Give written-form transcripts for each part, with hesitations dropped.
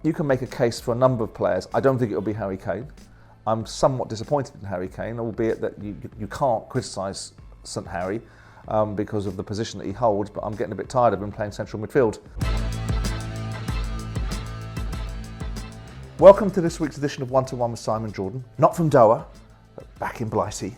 You can make a case for a number of players. I don't think it'll be Harry Kane. I'm somewhat disappointed in Harry Kane, albeit that you can't criticise St Harry because of the position that he holds, but I'm getting a bit tired of him playing central midfield. Welcome to this week's edition of One to One with Simon Jordan. Not from Doha, but back in Blighty.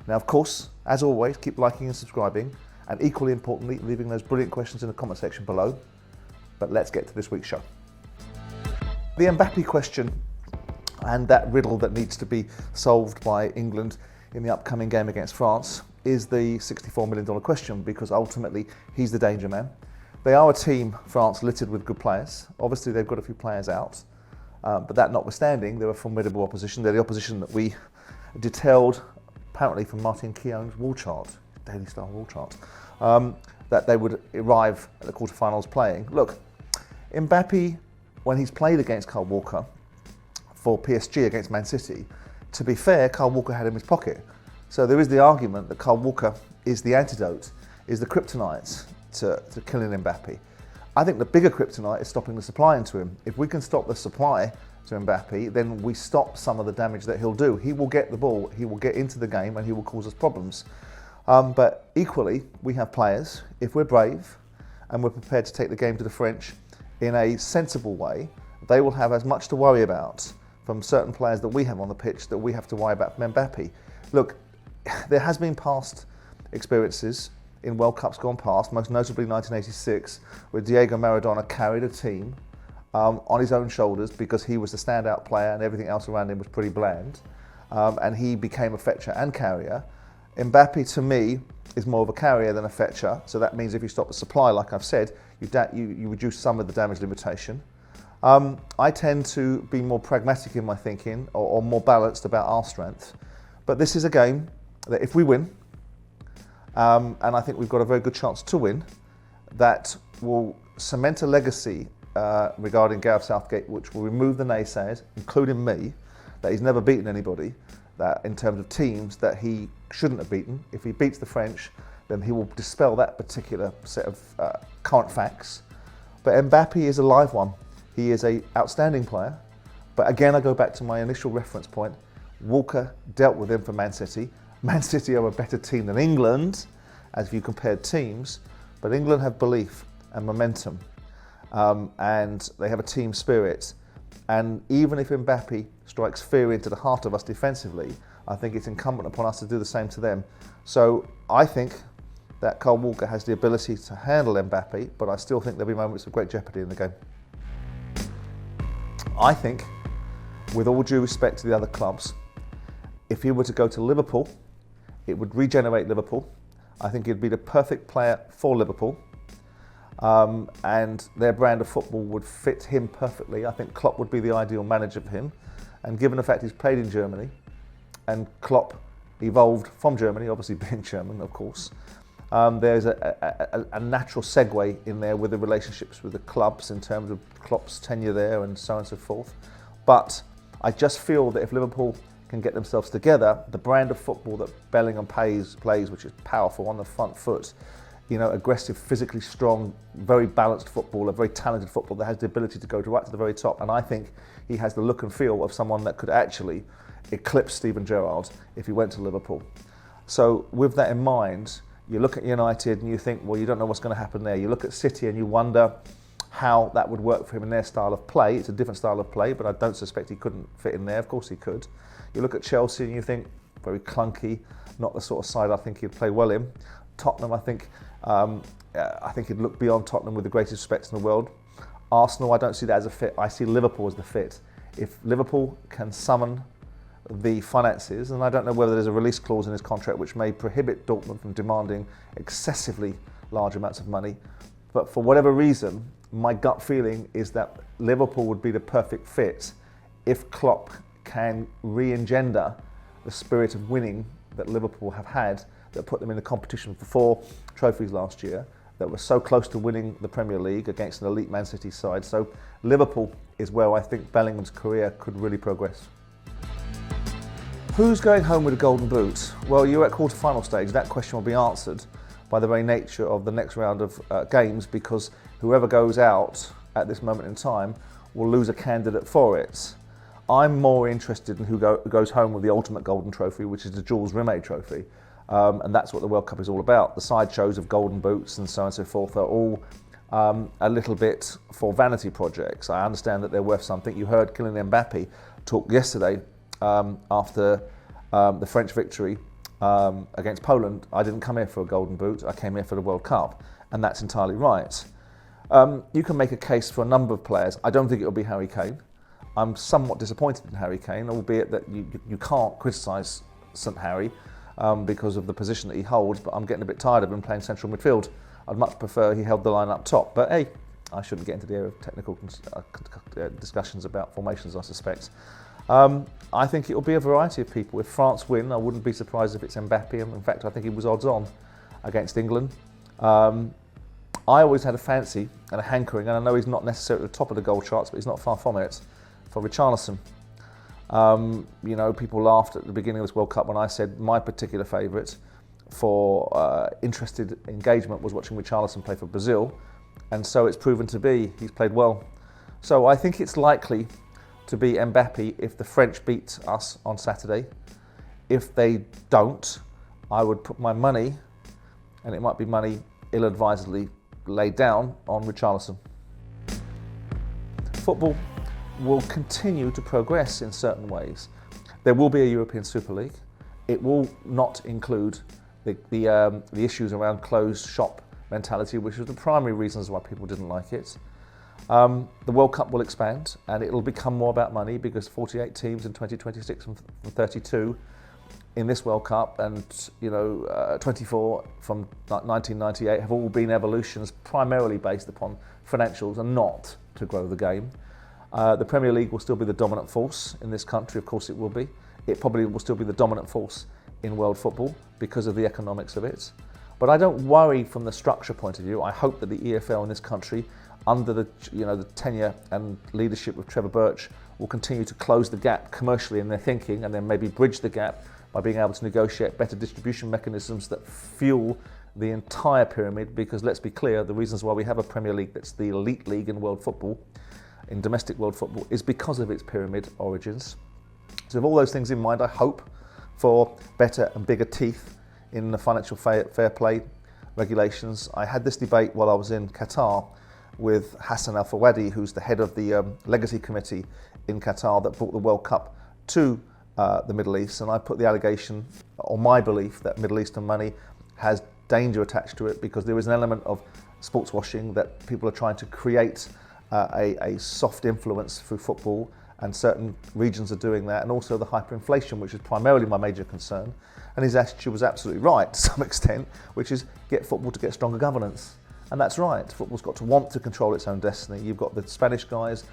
Now, of course, as always, keep liking and subscribing, and equally importantly, leaving those brilliant questions in the comment section below. But let's get to this week's show. The Mbappe question and that riddle that needs to be solved by England in the upcoming game against France is the $64 million question, because ultimately he's the danger man. They are a team, France, littered with good players. Obviously they've got a few players out, but that notwithstanding, they're a formidable opposition. They're the opposition that we detailed, apparently from Martin Keown's wall chart, Daily Star wall chart, that they would arrive at the quarterfinals playing. Look, Mbappe, when he's played against Kyle Walker for PSG against Man City, to be fair, Kyle Walker had him in his pocket. So there is the argument that Kyle Walker is the antidote, is the kryptonite to killing Mbappe. I think the bigger kryptonite is stopping the supply into him. If we can stop the supply to Mbappe, then we stop some of the damage that he'll do. He will get the ball, he will get into the game, and he will cause us problems. But equally, we have players, if we're brave and we're prepared to take the game to the French in a sensible way, they will have as much to worry about from certain players that we have on the pitch that we have to worry about from Mbappe. Look, there has been past experiences in World Cups gone past, most notably 1986, where Diego Maradona carried a team on his own shoulders because he was the standout player and everything else around him was pretty bland, and he became a fetcher and carrier. Mbappe, to me, is more of a carrier than a fetcher, so that means if you stop the supply, like I've said, you reduce some of the damage limitation. I tend to be more pragmatic in my thinking, or more balanced about our strength. But this is a game that if we win, and I think we've got a very good chance to win, that will cement a legacy regarding Gareth Southgate, which will remove the naysayers, including me, that he's never beaten anybody, that in terms of teams that he shouldn't have beaten. If he beats the French, then he will dispel that particular set of current facts. But Mbappe is a live one. He is an outstanding player. But again, I go back to my initial reference point. Walker dealt with him for Man City. Man City are a better team than England, as if you compared teams. But England have belief and momentum. And they have a team spirit. And even if Mbappe strikes fear into the heart of us defensively, I think it's incumbent upon us to do the same to them. So I think that Kyle Walker has the ability to handle Mbappe, but I still think there'll be moments of great jeopardy in the game. I think, with all due respect to the other clubs, if he were to go to Liverpool, it would regenerate Liverpool. I think he'd be the perfect player for Liverpool. And their brand of football would fit him perfectly. I think Klopp would be the ideal manager for him. And given the fact he's played in Germany, and Klopp evolved from Germany, obviously being German, of course, there's a natural segue in there with the relationships with the clubs in terms of Klopp's tenure there and so on and so forth. But I just feel that if Liverpool can get themselves together, the brand of football that Bellingham plays, which is powerful on the front foot, you know, aggressive, physically strong, very balanced football, a very talented football that has the ability to go right to the very top. And I think he has the look and feel of someone that could actually eclipse Steven Gerrard if he went to Liverpool. So with that in mind, you look at United and you think, well, you don't know what's going to happen there. You look at City and you wonder how that would work for him in their style of play. It's a different style of play, but I don't suspect he couldn't fit in there. Of course he could. You look at Chelsea and you think, very clunky, not the sort of side I think he'd play well in. Tottenham, I think he'd look beyond Tottenham with the greatest respect in the world. Arsenal, I don't see that as a fit. I see Liverpool as the fit. If Liverpool can summon the finances, and I don't know whether there's a release clause in his contract which may prohibit Dortmund from demanding excessively large amounts of money, but for whatever reason, my gut feeling is that Liverpool would be the perfect fit if Klopp can re-engender the spirit of winning that Liverpool have had, that put them in the competition for 4 trophies last year, that were so close to winning the Premier League against an elite Man City side. So Liverpool is where I think Bellingham's career could really progress. Who's going home with a golden boot? Well, you're at quarter-final stage. That question will be answered by the very nature of the next round of games, because whoever goes out at this moment in time will lose a candidate for it. I'm more interested in who goes home with the ultimate golden trophy, which is the Jules Rimet trophy. And that's what the World Cup is all about. The sideshows of golden boots and so on and so forth are all a little bit for vanity projects. I understand that they're worth something. You heard Kylian Mbappe talk yesterday after the French victory against Poland. I didn't come here for a golden boot, I came here for the World Cup, and that's entirely right. You can make a case for a number of players. I don't think it'll be Harry Kane. I'm somewhat disappointed in Harry Kane, albeit that you can't criticise St Harry because of the position that he holds, but I'm getting a bit tired of him playing central midfield. I'd much prefer he held the line up top, but hey, I shouldn't get into the area of technical discussions about formations, I suspect. I think it'll be a variety of people. If France win, I wouldn't be surprised if it's Mbappe. In fact, I think he was odds on against England. I always had a fancy and a hankering, and I know he's not necessarily at the top of the goal charts, but he's not far from it, for Richarlison. You know, people laughed at the beginning of this World Cup when I said my particular favourite for interested engagement was watching Richarlison play for Brazil, and so it's proven to be. He's played well. So I think it's likely to be Mbappe if the French beat us on Saturday. If they don't, I would put my money, and it might be money ill-advisedly laid down, on Richarlison. Football will continue to progress in certain ways. There will be a European Super League. It will not include the issues around closed shop mentality, which was the primary reasons why people didn't like it. The World Cup will expand, and it'll become more about money because 48 teams in 2026 from 32 in this World Cup, and 24 from 1998 have all been evolutions primarily based upon financials and not to grow the game. The Premier League will still be the dominant force in this country, of course it will be. It probably will still be the dominant force in world football because of the economics of it. But I don't worry from the structure point of view. I hope that the EFL in this country, under the tenure and leadership of Trevor Birch, will continue to close the gap commercially in their thinking, and then maybe bridge the gap by being able to negotiate better distribution mechanisms that fuel the entire pyramid. Because let's be clear, the reasons why we have a Premier League that's the elite league in world football, in domestic world football, is because of its pyramid origins. So with all those things in mind, I hope for better and bigger teeth in the financial fair play regulations. I had this debate while I was in Qatar with Hassan Al Fawadi, who's the head of the legacy committee in Qatar that brought the World Cup to the Middle East, and I put the allegation, or my belief, that Middle Eastern money has danger attached to it because there is an element of sports washing, that people are trying to create a soft influence through football, and certain regions are doing that, and also the hyperinflation, which is primarily my major concern. And his attitude was absolutely right to some extent, which is get football to get stronger governance. And that's right, football's got to want to control its own destiny. You've got the Spanish guys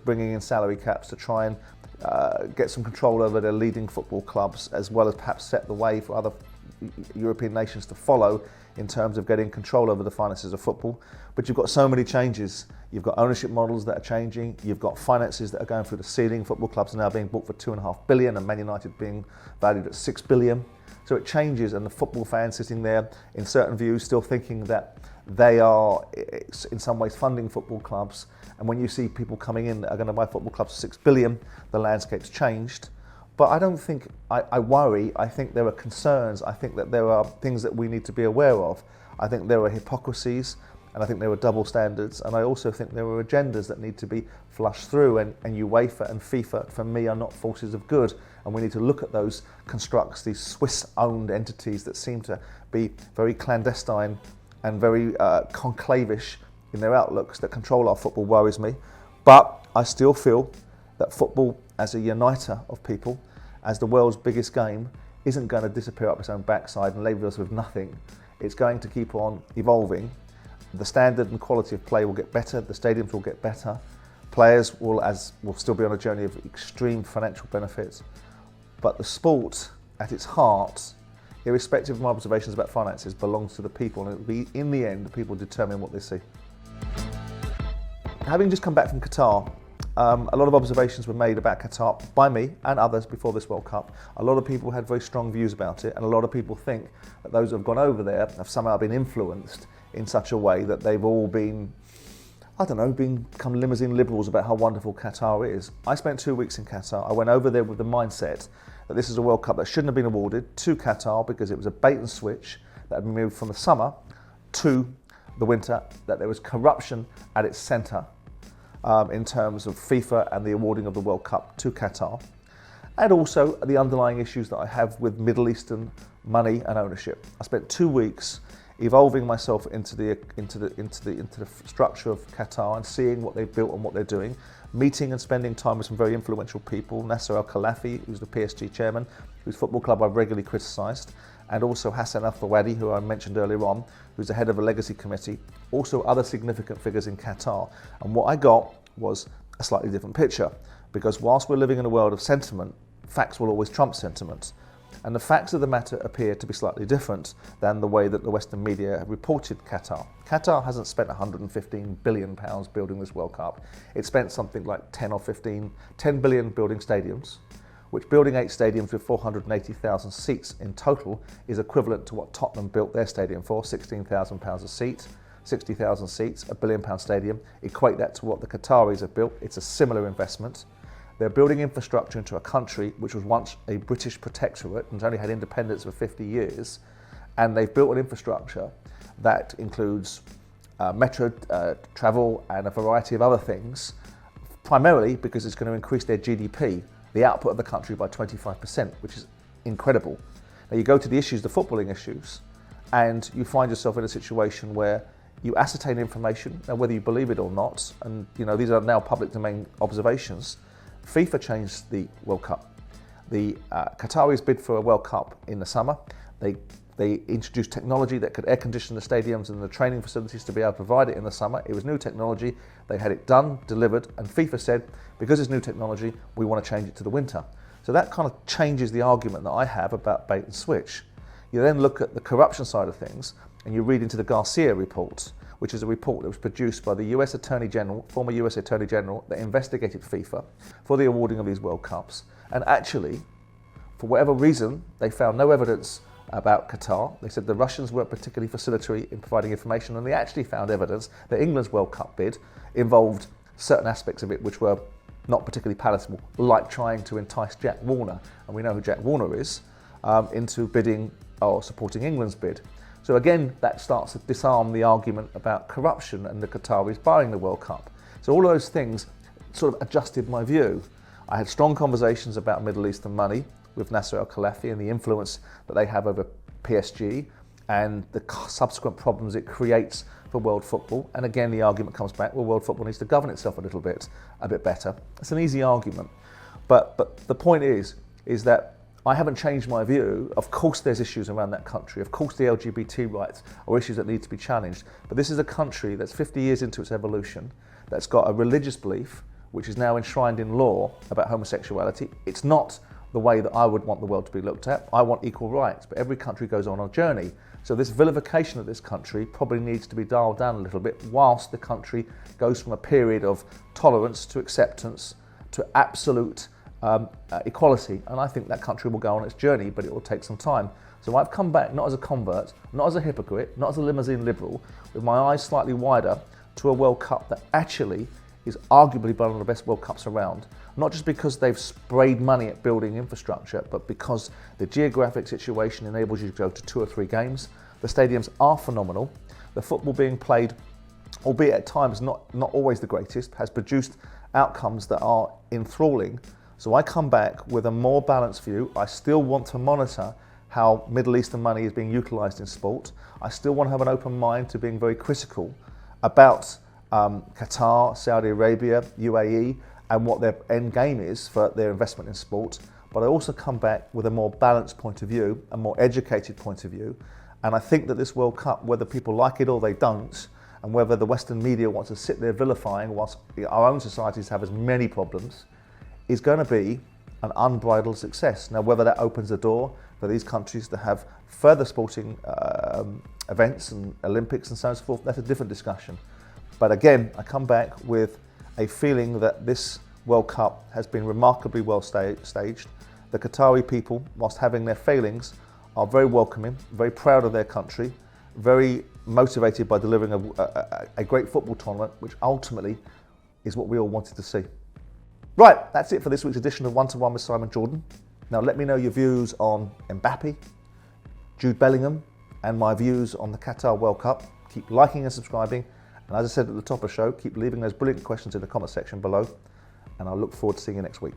bringing in salary caps to try and get some control over their leading football clubs, as well as perhaps set the way for other European nations to follow in terms of getting control over the finances of football. But you've got so many changes. You've got ownership models that are changing. You've got finances that are going through the ceiling. Football clubs are now being bought for $2.5 billion, and Man United being valued at $6 billion. So it changes, and the football fans sitting there in certain views still thinking that they are in some ways funding football clubs. And when you see people coming in that are going to buy football clubs for $6 billion, the landscape's changed. But I don't think I worry. I think there are concerns. I think that there are things that we need to be aware of. I think there are hypocrisies, and I think there are double standards, and I also think there are agendas that need to be flushed through, and UEFA and FIFA, for me, are not forces of good, and we need to look at those constructs, these Swiss-owned entities that seem to be very clandestine and very conclavish in their outlooks, that control our football worries me. But I still feel that football, as a uniter of people, as the world's biggest game, isn't going to disappear up its own backside and leave us with nothing. It's going to keep on evolving. The standard and quality of play will get better, the stadiums will get better, players will still be on a journey of extreme financial benefits, but the sport at its heart, irrespective of my observations about finances, belongs to the people, and it will be, in the end, the people determine what they see. Having just come back from Qatar, a lot of observations were made about Qatar by me and others before this World Cup. A lot of people had very strong views about it, and a lot of people think that those who have gone over there have somehow been influenced in such a way that they've all been, I don't know, become limousine liberals about how wonderful Qatar is. I spent 2 weeks in Qatar. I went over there with the mindset that this is a World Cup that shouldn't have been awarded to Qatar because it was a bait and switch that had been moved from the summer to the winter, that there was corruption at its centre in terms of FIFA and the awarding of the World Cup to Qatar, and also the underlying issues that I have with Middle Eastern money and ownership. I spent 2 weeks evolving myself into the structure of Qatar and seeing what they've built and what they're doing, meeting and spending time with some very influential people, Nasser Al-Khelaifi, who's the PSG chairman, whose football club I've regularly criticised, and also Hassan Al-Thawadi, who I mentioned earlier on, who's the head of the legacy committee, also other significant figures in Qatar. And what I got was a slightly different picture, because whilst we're living in a world of sentiment, facts will always trump sentiment. And the facts of the matter appear to be slightly different than the way that the Western media have reported Qatar. Qatar hasn't spent £115 billion building this World Cup. It spent something like 10 billion building stadiums, which building 8 stadiums with 480,000 seats in total is equivalent to what Tottenham built their stadium for, £16,000 a seat, 60,000 seats, £1 billion stadium. Equate that to what the Qataris have built. It's a similar investment. They're building infrastructure into a country which was once a British protectorate and has only had independence for 50 years. And they've built an infrastructure that includes metro travel and a variety of other things, primarily because it's going to increase their GDP, the output of the country, by 25%, which is incredible. Now you go to the issues, the footballing issues, and you find yourself in a situation where you ascertain information, and whether you believe it or not, and these are now public domain observations. FIFA changed the World Cup. The Qataris bid for a World Cup in the summer. They introduced technology that could air condition the stadiums and the training facilities to be able to provide it in the summer. It was new technology. They had it done, delivered, and FIFA said, because it's new technology, we want to change it to the winter. So that kind of changes the argument that I have about bait and switch. You then look at the corruption side of things, and you read into the Garcia report, which is a report that was produced by the US Attorney General, former US Attorney General, that investigated FIFA for the awarding of these World Cups. And actually, for whatever reason, they found no evidence about Qatar. They said the Russians weren't particularly facilitatory in providing information, and they actually found evidence that England's World Cup bid involved certain aspects of it which were not particularly palatable, like trying to entice Jack Warner, and we know who Jack Warner is, into bidding or supporting England's bid. So again, that starts to disarm the argument about corruption and the Qataris buying the World Cup. So all of those things sort of adjusted my view. I had strong conversations about Middle Eastern money with Nasser Al-Khelaifi and the influence that they have over PSG and the subsequent problems it creates for world football. And again, the argument comes back, well, world football needs to govern itself a bit better. It's an easy argument. But the point is that I haven't changed my view. Of course there's issues around that country. Of course the LGBT rights are issues that need to be challenged. But this is a country that's 50 years into its evolution, that's got a religious belief, which is now enshrined in law about homosexuality. It's not the way that I would want the world to be looked at. I want equal rights, but every country goes on a journey. So this vilification of this country probably needs to be dialed down a little bit whilst the country goes from a period of tolerance to acceptance to absolute equality, and I think that country will go on its journey, but it will take some time. So I've come back not as a convert, not as a hypocrite, not as a limousine liberal, with my eyes slightly wider to a World Cup that actually is arguably one of the best World Cups around. Not just because they've sprayed money at building infrastructure, but because the geographic situation enables you to go to 2 or 3 games. The stadiums are phenomenal. The football being played, albeit at times not always the greatest, has produced outcomes that are enthralling. So I come back with a more balanced view. I still want to monitor how Middle Eastern money is being utilised in sport. I still want to have an open mind to being very critical about Qatar, Saudi Arabia, UAE, and what their end game is for their investment in sport. But I also come back with a more balanced point of view, a more educated point of view. And I think that this World Cup, whether people like it or they don't, and whether the Western media wants to sit there vilifying whilst our own societies have as many problems, is going to be an unbridled success. Now, whether that opens the door for these countries to have further sporting events and Olympics and so on and so forth, that's a different discussion. But again, I come back with a feeling that this World Cup has been remarkably well staged. The Qatari people, whilst having their failings, are very welcoming, very proud of their country, very motivated by delivering a great football tournament, which ultimately is what we all wanted to see. Right, that's it for this week's edition of 1-to-1 with Simon Jordan. Now let me know your views on Mbappe, Jude Bellingham, and my views on the Qatar World Cup. Keep liking and subscribing. And as I said at the top of the show, keep leaving those brilliant questions in the comment section below. And I look forward to seeing you next week.